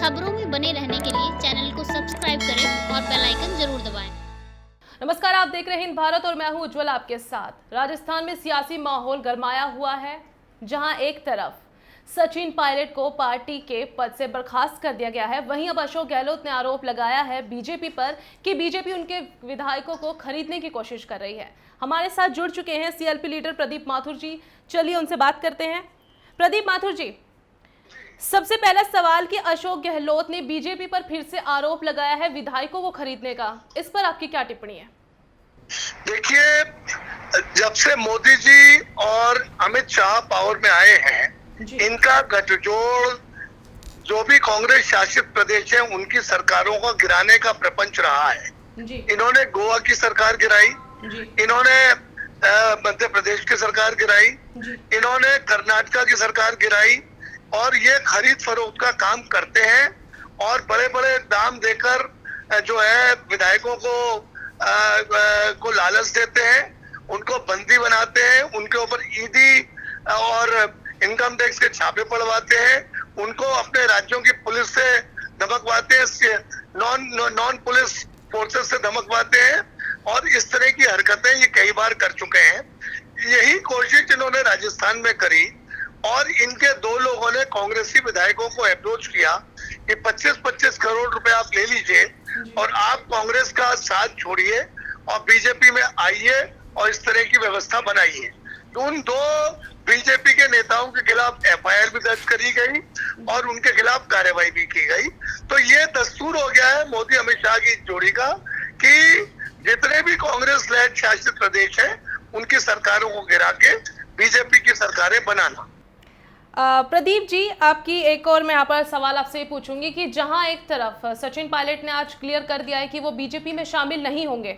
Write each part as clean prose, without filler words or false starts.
खबरों में बने रहने के लिए चैनल को सब्सक्राइब करें और बेल आइकन जरूर दबाएं। नमस्कार, आप देख रहे हैं हिंद भारत और मैं हूं उज्जवल आपके साथ। राजस्थान में सियासी माहौल गरमाया हुआ है, जहां एक तरफ सचिन पायलट को पार्टी के पद से बर्खास्त कर दिया गया है, वहीं अब अशोक गहलोत ने आरोप लगाया है बीजेपी पर कि बीजेपी उनके विधायकों को खरीदने की कोशिश कर रही है। हमारे साथ जुड़ चुके हैं सीएलपी लीडर प्रदीप माथुर जी। चलिए उनसे बात करते हैं। प्रदीप माथुर जी, सबसे पहला सवाल कि अशोक गहलोत ने बीजेपी पर फिर से आरोप लगाया है विधायकों को खरीदने का, इस पर आपकी क्या टिप्पणी है? देखिए, जब से मोदी जी और अमित शाह पावर में आए हैं, इनका गठजोड़ जो भी कांग्रेस शासित प्रदेश है उनकी सरकारों को गिराने का प्रपंच रहा है। इन्होंने गोवा की सरकार गिराई, इन्होंने मध्य प्रदेश की सरकार गिराई, इन्होंने कर्नाटका की सरकार गिराई और ये खरीद फरोख्त का काम करते हैं और बड़े बड़े दाम देकर जो है विधायकों को लालच देते हैं, उनको बंदी बनाते हैं, उनके ऊपर ईडी और इनकम टैक्स के छापे पड़वाते हैं, उनको अपने राज्यों की पुलिस से धमकवाते हैं, नॉन पुलिस फोर्सेस से धमकवाते हैं और इस तरह की हरकतें ये कई बार कर चुके हैं। यही कोशिश इन्होंने राजस्थान में करी और इनके दो लोगों ने कांग्रेसी विधायकों को अप्रोच किया कि 25-25 करोड़ रुपए आप ले लीजिए और आप कांग्रेस का साथ छोड़िए और बीजेपी में आइए और इस तरह की व्यवस्था बनाइए। तो उन दो बीजेपी के नेताओं के खिलाफ एफआईआर भी दर्ज करी गई और उनके खिलाफ कार्रवाई भी की गई। तो ये दस्तूर हो गया है मोदी अमित शाह की जोड़ी का कि जितने भी कांग्रेस लेड शासित प्रदेश है उनकी सरकारों को गिरा के बीजेपी की सरकारें बनाना। प्रदीप जी, आपकी एक और मैं यहाँ पर सवाल आपसे पूछूंगी कि जहां एक तरफ सचिन पायलट ने आज क्लियर कर दिया है कि वो बीजेपी में शामिल नहीं होंगे,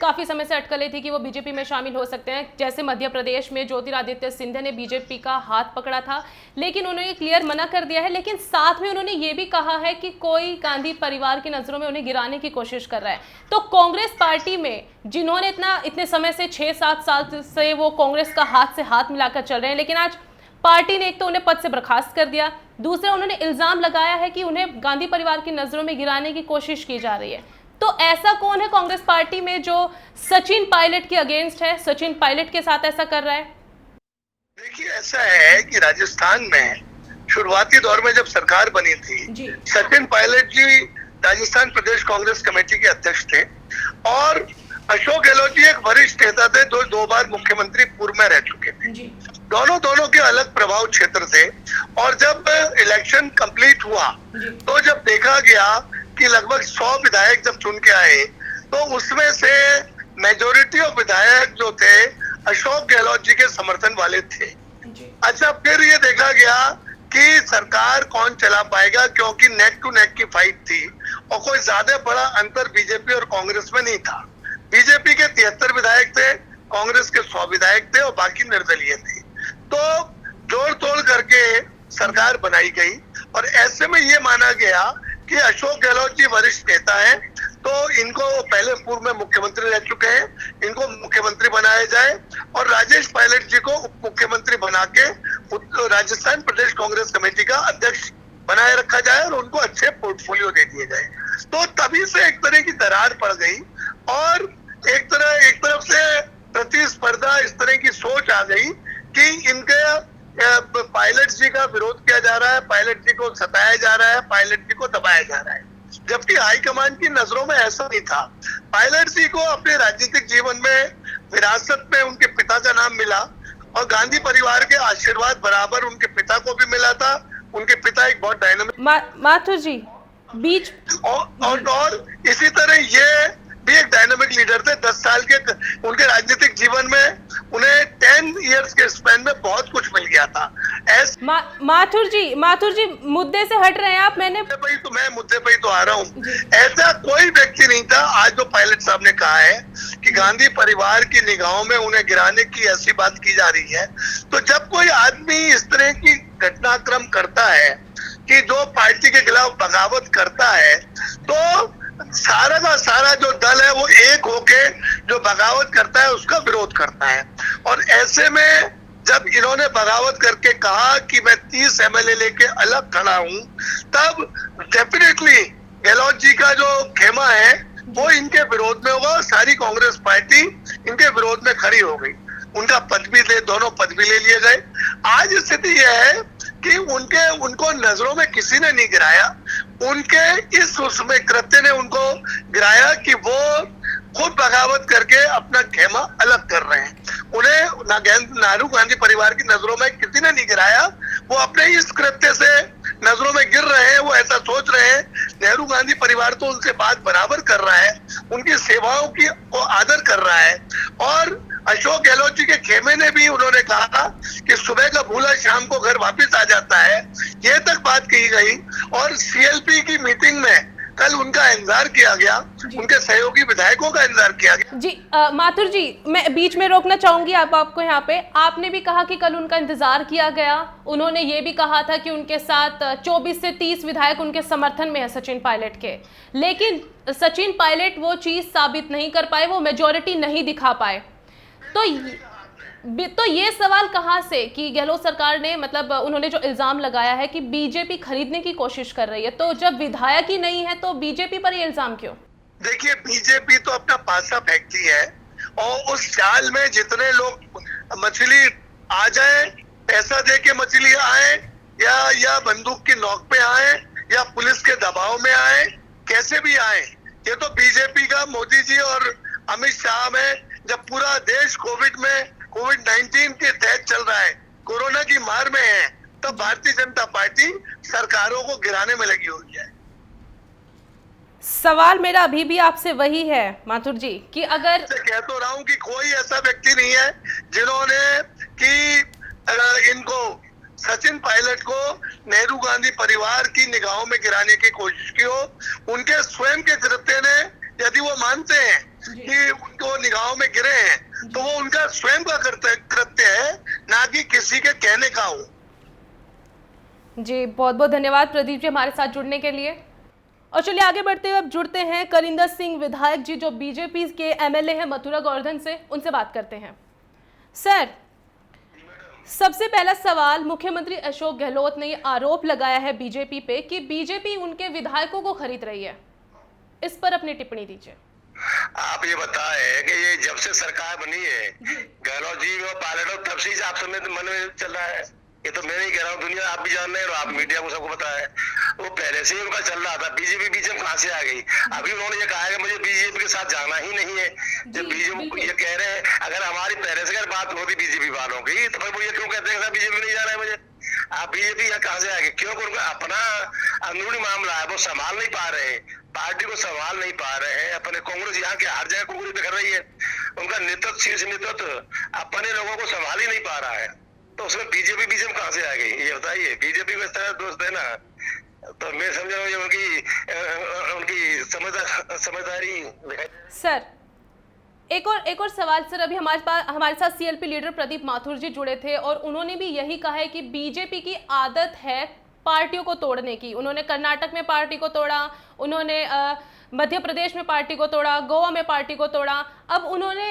काफी समय से अटकलें थी कि वो बीजेपी में शामिल हो सकते हैं, जैसे मध्य प्रदेश में ज्योतिरादित्य सिंधिया ने बीजेपी का हाथ पकड़ा था लेकिन उन्होंने क्लियर मना कर दिया है, लेकिन साथ में उन्होंने ये भी कहा है कि कोई गांधी परिवार की नजरों में उन्हें गिराने की कोशिश कर रहा है। तो कांग्रेस पार्टी में जिन्होंने इतने समय से 6-7 साल से वो कांग्रेस का हाथ से हाथ मिलाकर चल रहे हैं, लेकिन आज पार्टी ने एक तो उन्हें पद से बर्खास्त कर दिया, दूसरा उन्होंने इल्जाम लगाया है कि उन्हें गांधी परिवार की नजरों में गिराने की कोशिश की जा रही है। तो ऐसा कौन है कांग्रेस पार्टी में जो सचिन पायलट के अगेंस्ट है, सचिन पायलट के साथ ऐसा कर रहा है? देखिए, ऐसा है कि राजस्थान में शुरुआती दौर में जब सरकार बनी थी, सचिन पायलट जी राजस्थान प्रदेश कांग्रेस कमेटी के अध्यक्ष थे और अशोक गहलोत जी एक वरिष्ठ नेता थे जो 2 बार मुख्यमंत्री पूर्व में रह चुके थे। दोनों के अलग प्रभाव क्षेत्र थे और जब इलेक्शन कंप्लीट हुआ तो जब देखा गया कि लगभग 100 विधायक जब चुन के आए तो उसमें से मेजोरिटी ऑफ विधायक जो थे अशोक गहलोत जी के समर्थन वाले थे। अच्छा, फिर ये देखा गया कि सरकार कौन चला पाएगा क्योंकि नेक टू नेक की फाइट थी और कोई ज्यादा बड़ा अंतर बीजेपी और कांग्रेस में नहीं था। बीजेपी के 73 विधायक थे, कांग्रेस के 100 विधायक थे और बाकी निर्दलीय थे। तो जोड़ तोड़ करके सरकार बनाई गई और ऐसे में ये माना गया कि अशोक गहलोत जी वरिष्ठ नेता हैं तो इनको पहले पूर्व में मुख्यमंत्री रह चुके हैं, इनको मुख्यमंत्री बनाया जाए और राजेश पायलट जी को उप मुख्यमंत्री बना के राजस्थान प्रदेश कांग्रेस कमेटी का अध्यक्ष बनाए रखा जाए और उनको अच्छे पोर्टफोलियो दे दिए जाए। तो तभी से एक तरह की दरार पड़ गई और एक तरफ से प्रतिस्पर्धा, इस तरह की सोच आ गई कि इनके पायलट जी का विरोध किया जा रहा है, पायलट जी को सताया जा रहा है, पायलट जी को दबाया जा रहा है, जबकि हाईकमान की नजरों में ऐसा नहीं था। पायलट जी को अपने राजनीतिक जीवन में विरासत में उनके पिता का नाम मिला और गांधी परिवार के आशीर्वाद बराबर उनके पिता को भी मिला था। उनके पिता एक बहुत डायनामिक माथुर जी बीच और इसी तरह ये भी एक डायनामिक लीडर थे। 10 साल के उनके राजनीतिक जीवन में उन्हें 10 इयर्स के स्पैन में बहुत कुछ मिल गया था। माथुर जी मुद्दे से हट रहे हैं आप। मैं मुद्दे पे ही तो आ रहा हूँ। ऐसा कोई व्यक्ति नहीं था आज जो पायलट साहब ने कहा है कि गांधी परिवार की निगाहों में उन्हें गिराने की ऐसी बात की जा रही है। तो जब कोई आदमी इस तरह की घटनाक्रम करता है कि जो पार्टी के खिलाफ बगावत करता है तो सारा का सारा जो दल है वो एक होके जो बगावत करता है उसका विरोध करता है और ऐसे में जब इन्होंने बगावत करके कहा कि मैं 30 एमएलए लेके अलग खड़ा हूं, तब डेफिनेटली गहलोत जी का जो खेमा है वो इनके विरोध में होगा। सारी कांग्रेस पार्टी इनके विरोध में खड़ी हो गई, उनका पद भी दोनों पद भी ले लिए गए। आज स्थिति यह है कि उनको नजरों में किसी ने नहीं गिराया, उनके इस उसमें कृत्य ने उनको गिराया कि वो खुद बगावत करके अपना खेमा अलग कर रहे हैं। उन्हें नेहरू गांधी परिवार की नजरों में किसी ने नहीं गिराया, वो अपने इस कृत्य से नजरों में गिर रहे हैं। वो ऐसा सोच रहे हैं नेहरू गांधी परिवार तो उनसे बात बराबर कर रहा है, उनकी सेवाओं की को आदर कर रहा है। और अशोक गहलोत जी के खेमे ने भी उन्होंने कहा कि सुबह का भूला शाम को घर वापस आ जाता है, ये तक बात कही गई। और सीएलपी की मीटिंग में कल उनका इंतजार किया गया, उनके सहयोगी विधायकों का इंतजार किया गया। जी माथुर जी, मैं बीच में रोकना चाहूंगी आपको यहाँ पे। आपने भी कहा कि कल उनका इंतजार किया गया, उन्होंने ये भी कहा था कि उनके साथ 24 से 30 विधायक उनके समर्थन में है सचिन पायलट के, लेकिन सचिन पायलट वो चीज साबित नहीं कर पाए, वो मेजोरिटी नहीं दिखा पाए। तो ये सवाल कहाँ से कि गहलोत सरकार ने, मतलब उन्होंने जो इल्जाम लगाया है कि बीजेपी खरीदने की कोशिश कर रही है, तो जब विधायक ही नहीं है तो बीजेपी पर ये इल्जाम क्यों? देखिए, बीजेपी तो अपना पासा फेंकती है और उस चाल में जितने लोग मछली आ जाए, पैसा दे के मछली आए या बंदूक की नोक पे आए या पुलिस के दबाव में आए, कैसे भी आए, ये तो बीजेपी का मोदी जी और अमित शाह में, जब पूरा देश कोविड-19 के तहत चल रहा है, कोरोना की मार में है, तब भारतीय जनता पार्टी सरकारों को गिराने में लगी हुई है। सवाल मेरा अभी भी आपसे वही है माथुर जी कि अगर कह तो रहा हूं कि कोई ऐसा व्यक्ति नहीं है जिन्होंने कि इनको सचिन पायलट को नेहरू गांधी परिवार की निगाहों में गिराने की कोशिश की हो। उनके स्वयं के कृत्य ने, यदि वो मानते हैं कि उनको निगाहों में गिरे हैं, तो वो उनका स्वयं का कृत्य है, ना कि किसी के कहने का हो। जी बहुत बहुत धन्यवाद प्रदीप जी हमारे साथ जुड़ने के लिए। और चलिए आगे बढ़ते हुए अब जुड़ते हैं करिंदर सिंह विधायक जी, जो बीजेपी के एमएलए हैं मथुरा गोवर्धन से, उनसे बात करते हैं। सर, सबसे पहला सवाल, मुख्यमंत्री अशोक गहलोत ने आरोप लगाया है बीजेपी पे कि बीजेपी उनके विधायकों को खरीद रही है, इस पर अपनी टिप्पणी दीजिए। आप ये बताएं कि ये जब से सरकार बनी है गहलोत जी और पायलट, तब से आप समय मन में चल रहा है। ये तो मैं नहीं कह रहा हूँ, दुनिया आप भी जान रहे हैं और आप मीडिया को सबको पता है, वो पहले से ही उनका चल रहा था। बीजेपी बीच में कहां से आ गई? अभी उन्होंने ये कहा है कि मुझे बीजेपी के साथ जाना ही नहीं है। जब बीजेपी ये कह रहे हैं, अगर हमारी पहले से अगर बात होती बीजेपी वालों की, तो फिर वो ये क्यों कहते हैं बीजेपी नहीं जाना है मुझे? आप बीजेपी कहां से आ गए? क्योंकि उनका अपना अंदरूनी मामला है, वो संभाल नहीं पा रहे हैं, पार्टी को संभाल नहीं पा रहे हैं। अपने कांग्रेस यहाँ के हर जगह कुंगरी कर रही है, उनका नेतृत्व, शीर्ष नेतृत्व अपने लोगों को संभाल ही नहीं पा रहा है, तो उसमें बीजेपी बीच में कहां से आ गई? ये बताइए। बीजेपी को इस तरह दोस्त है ना, तो मैं समझ रहा हूँ उनकी समझदारी। सर एक और सवाल सर, अभी हमारे साथ सीएलपी लीडर प्रदीप माथुर जी जुड़े थे और उन्होंने भी यही कहा है कि बीजेपी की आदत है पार्टियों को तोड़ने की। उन्होंने कर्नाटक में पार्टी को तोड़ा, उन्होंने मध्य प्रदेश में पार्टी को तोड़ा, गोवा में पार्टी को तोड़ा। अब उन्होंने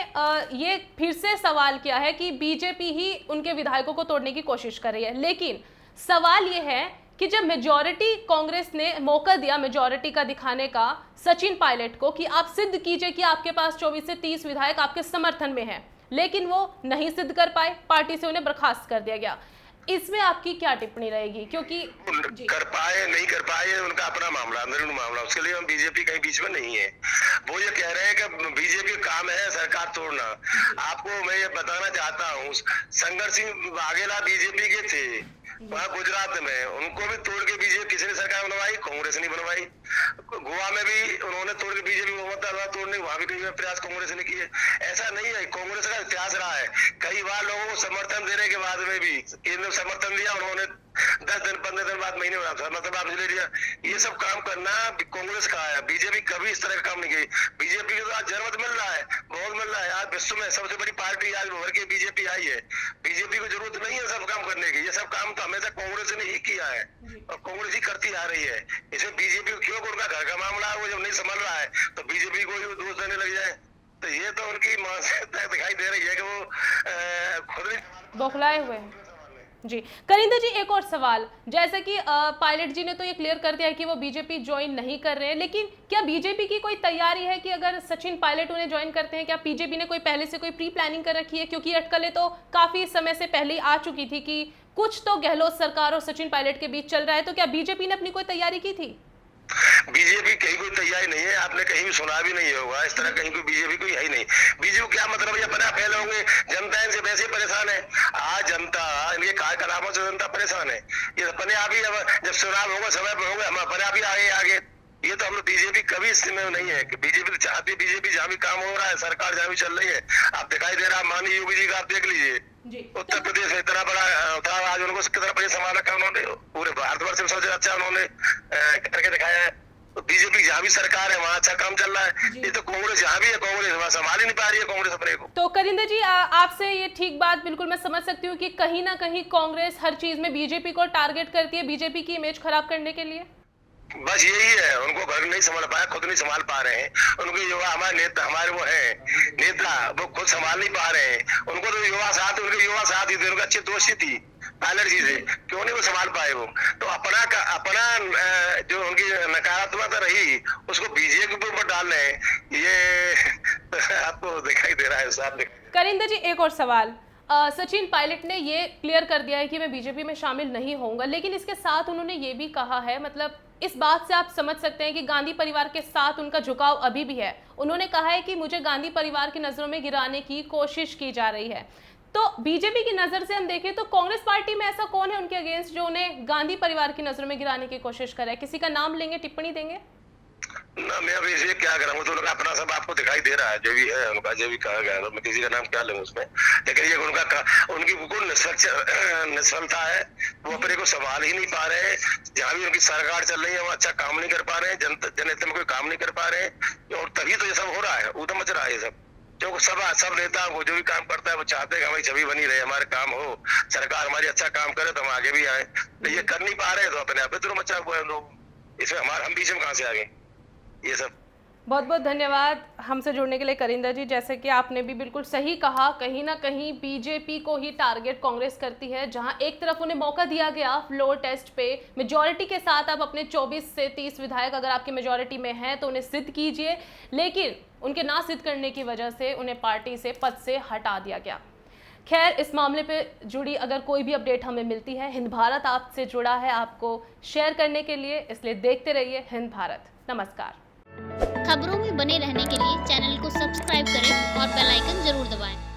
ये फिर से सवाल किया है कि बीजेपी ही उनके विधायकों को तोड़ने की कोशिश कर रही है। लेकिन सवाल ये है कि जब मेजॉरिटी, कांग्रेस ने मौका दिया मेजॉरिटी का दिखाने का सचिन पायलट को कि आप सिद्ध कीजिए कि आपके पास 24 से 30 विधायक आपके समर्थन में हैं, लेकिन वो नहीं सिद्ध कर पाए, पार्टी से उन्हें बर्खास्त कर दिया गया। इसमें आपकी क्या टिप्पणी रहेगी? क्योंकि कर पाए नहीं कर पाए उनका अपना मामला, अंदरूनी मामला, उसके लिए हम बीजेपी कहीं बीच में नहीं है। वो ये कह रहे हैं कि बीजेपी का काम है सरकार तोड़ना। आपको मैं ये बताना चाहता हूँ, शंकर सिंह वाघेला बीजेपी के थे वहाँ गुजरात में, उनको भी तोड़ के बीजेपी किसी ने सरकार बनवाई? कांग्रेस ने बनवाई। गोवा में भी उन्होंने तोड़ के बीजेपी बहुमत तोड़ने, वहां भी कई प्रयास कांग्रेस ने किए। ऐसा नहीं है, कांग्रेस का इतिहास रहा है, कई बार लोगों को समर्थन देने के बाद में भी इन्होंने समर्थन दिया, उन्होंने 10 दिन 15 दिन बाद, महीने बाद समर्थन वापस ले लिया। ये सब काम करना कांग्रेस का है, बीजेपी कभी इस तरह का काम नहीं की। बीजेपी को तो आज जरूरत मिल रहा है, बहुत मिल रहा है। आज विश्व में सबसे बड़ी पार्टी आज उभर के बीजेपी आई है। बीजेपी को जरूरत नहीं है सब काम करने की, ये सब काम तो हमेशा कांग्रेस ने ही किया है और कांग्रेस ही करती आ रही है। इसे बीजेपी को क्यों, उनका घर का मामला है, वो जब नहीं संभल रहा है तो बीजेपी को ही दोष देने लग जाए, तो ये तो उनकी मानसिकता दिखाई दे रही है कि वो खुद ही बौखलाए हुए हैं। जी करिंदर जी, एक और सवाल, जैसे कि पायलट जी ने तो ये क्लियर कर दिया है कि वो बीजेपी ज्वाइन नहीं कर रहे हैं, लेकिन क्या बीजेपी की कोई तैयारी है कि अगर सचिन पायलट उन्हें ज्वाइन करते हैं, क्या बीजेपी ने कोई पहले से कोई प्री प्लानिंग कर रखी है? क्योंकि अटकलें तो काफी समय से पहले ही आ चुकी थी कि कुछ तो गहलोत सरकार और सचिन पायलट के बीच चल रहा है, तो क्या बीजेपी ने अपनी कोई तैयारी की थी? बीजेपी कहीं कोई तैयारी नहीं है, आपने कहीं भी सुना भी नहीं होगा इस तरह, कहीं कोई बीजेपी कोई है ही नहीं। बीजेपी क्या मतलब, ये अपने फैले होंगे, जनता इनसे वैसे ही परेशान है। आज जनता इनके कार्यक्रमों से जनता परेशान है, ये अपने आप ही जब चुनाव होगा समय पर होगा हम अपने आप ही आगे। ये तो हम लोग बीजेपी कभी इसमें नहीं है कि बीजेपी तो चाहती है, बीजेपी जहाँ भी काम हो रहा है, सरकार जहाँ भी चल रही है, आप दिखाई दे रहा है माननीय योगी जी का, आप देख लीजिए उत्तर प्रदेश में इतना बड़ा था, आज उनको कितना बड़े संभाल रखा उन्होंने, पूरे भारतवर्ष में सबसे अच्छा उन्होंने करके दिखाया है। तो बीजेपी जहाँ भी सरकार है वहाँ अच्छा काम चल रहा है। ये तो कांग्रेस जहाँ भी है, कांग्रेस वहाँ संभाल ही नहीं पा रही है कांग्रेस अपने को। तो करिंदर जी, आपसे ये ठीक बात बिल्कुल मैं समझ सकती हूँ कि कहीं ना कहीं कांग्रेस हर चीज में बीजेपी को टारगेट करती है, बीजेपी की इमेज खराब करने के लिए। बस यही है, उनको घर नहीं संभाल पाया, खुद नहीं संभाल पा रहे हैं। उनके युवा, हमारे नेता, हमारे वो है नेता, वो खुद संभाल नहीं पा रहे हैं। उनको तो युवा साथ, उनके युवा साथ ही थे, उनकी अच्छी दोस्ती थी पायलट जी से, क्यों नहीं वो संभाल पाए वो? तो अपना जो उनकी नकारात्मकता रही उसको बीजेपी के ऊपर डाल रहे हैं, ये आपको दिखाई दे रहा है साहब। करिंदर जी, एक और सवाल, सचिन पायलट ने ये क्लियर कर दिया है कि मैं बीजेपी में शामिल नहीं होऊंगा, लेकिन इसके साथ उन्होंने ये भी कहा है, मतलब इस बात से आप समझ सकते हैं कि गांधी परिवार के साथ उनका झुकाव अभी भी है। उन्होंने कहा है कि मुझे गांधी परिवार की नजरों में गिराने की कोशिश की जा रही है। तो बीजेपी की नजर से हम देखें तो कांग्रेस पार्टी में ऐसा कौन है उनके अगेंस्ट जो उन्हें गांधी परिवार की नजरों में गिराने की कोशिश कर रहा है? किसी का नाम लेंगे, टिप्पणी देंगे? ना, मैं अभी इसे क्या करूँ, तो उनका अपना सब आपको दिखाई दे रहा है, जो भी है उनका, जो भी कहा गया, तो मैं किसी का नाम क्या लूँ उसमें। लेकिन ये उनकी बिल्कुल निष्फलता है, वो अपने को संभाल ही नहीं पा रहे हैं। जहाँ भी उनकी सरकार चल रही है वो अच्छा काम नहीं कर पा रहे हैं, जनहित में कोई काम नहीं कर पा रहे हैं, और तभी तो ये सब हो रहा है, ऊधम मच रहा है ये सब। जो सब नेता वो जो भी काम करता है वो चाहते हैं कि हमारी छवि बनी रहे, हमारे काम हो, सरकार हमारी अच्छा काम करे तो हम आगे भी आए। तो ये कर नहीं पा रहे, तो अपने आप ही तो मचा हुआ है लोग, इसमें हम बीच में कहाँ से आ गए ये सब। बहुत बहुत धन्यवाद हमसे जुड़ने के लिए करिंदर जी। जैसे कि आपने भी बिल्कुल सही कहा, कहीं ना कहीं बीजेपी को ही टारगेट कांग्रेस करती है, जहां एक तरफ उन्हें मौका दिया गया फ्लोर टेस्ट पे मेजॉरिटी के साथ, आप अपने 24 से 30 विधायक अगर आपकी मेजॉरिटी में हैं तो उन्हें सिद्ध कीजिए, लेकिन उनके ना सिद्ध करने की वजह से उन्हें पार्टी से, पद से हटा दिया गया। खैर, इस मामले पे जुड़ी अगर कोई भी अपडेट हमें मिलती है, हिंद भारत आपसे जुड़ा है आपको शेयर करने के लिए, इसलिए देखते रहिए हिंद भारत। नमस्कार। खबरों में बने रहने के लिए चैनल को सब्सक्राइब करें और बेल आइकन जरूर दबाएं।